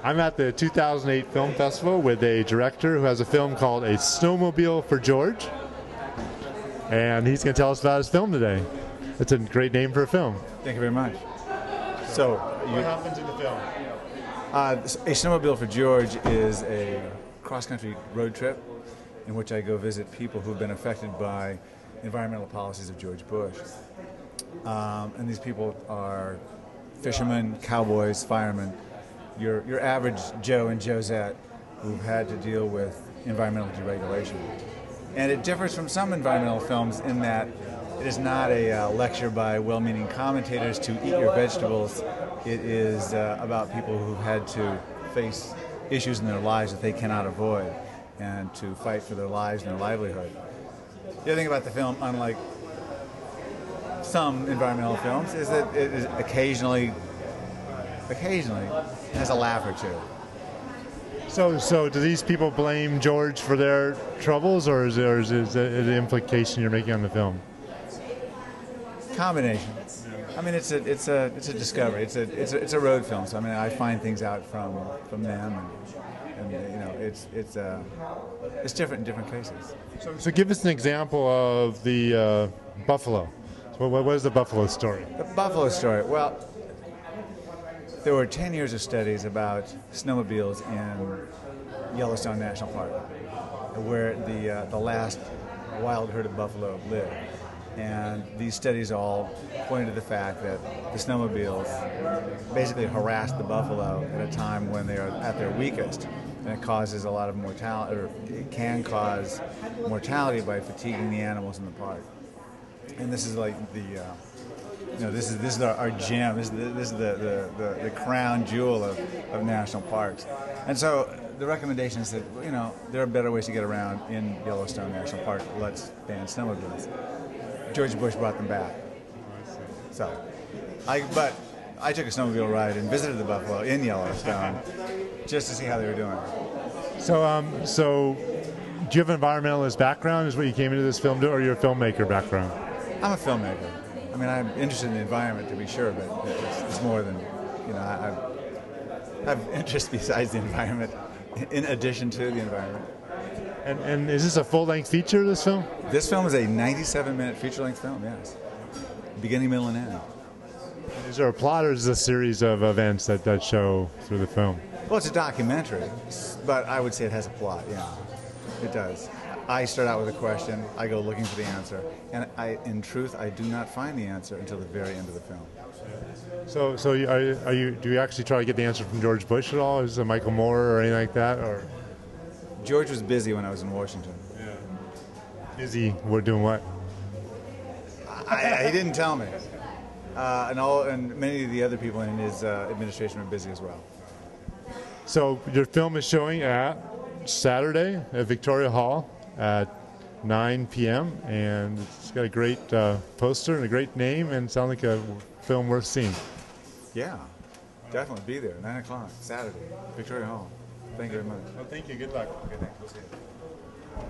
I'm at the 2008 Film Festival with a director who has a film called A Snowmobile for George. And he's going to tell us about his film today. It's a great name for a film. Thank you very much. So, what happens in the film? A Snowmobile for George is a cross-country road trip in which I go visit people who've been affected by environmental policies of George Bush. And these people are fishermen, cowboys, firemen, your average Joe and Josette who've had to deal with environmental deregulation. And it differs from some environmental films in that it is not a lecture by well-meaning commentators to eat your vegetables. It is about people who've had to face issues in their lives that they cannot avoid and to fight for their lives and their livelihood. The other thing about the film, unlike some environmental films, is that it is occasionally has a laugh or two. So do these people blame George for their troubles, or is it an implication you're making on the film? Combination. I mean, it's a discovery. It's a road film. So I mean, I find things out from them, and you know, it's different in different cases. So give us an example of the buffalo. So what is the buffalo story? The buffalo story. Well, there were 10 years of studies about snowmobiles in Yellowstone National Park, where the last wild herd of buffalo lived. And these studies all pointed to the fact that the snowmobiles basically harassed the buffalo at a time when they are at their weakest. And it causes a lot of mortality, or it can cause mortality by fatiguing the animals in the park. And this is like this is our gem. This is the crown jewel of national parks. And so the recommendation is that there are better ways to get around in Yellowstone National Park. Let's ban snowmobiles. George Bush brought them back. So, but I took a snowmobile ride and visited the buffalo in Yellowstone just to see how they were doing. So do you have an environmentalist background? Is what you came into this film to, or you're a filmmaker background? I'm a filmmaker. I mean, I'm interested in the environment to be sure, but it's more than I have interests besides the environment, in addition to the environment. And is this a full-length feature, this film? This film is a 97-minute feature-length film, yes. Beginning, middle, and end. Is there a plot, or is it a series of events that show through the film? Well, it's a documentary, but I would say it has a plot, yeah. It does. I start out with a question, I go looking for the answer, and in truth, I do not find the answer until the very end of the film. So do you actually try to get the answer from George Bush at all? Is it Michael Moore or anything like that? Or George was busy when I was in Washington. Yeah. Busy? We're doing what? He didn't tell me. And many of the other people in his administration were busy as well. So your film is showing at Saturday at Victoria Hall at 9 p.m. and it's got a great poster and a great name and sounds like a film worth seeing. Yeah, definitely be there. 9 o'clock Saturday, Victoria Hall. Thank you very much. Well, thank you. Good luck. Okay, thanks. We'll see you.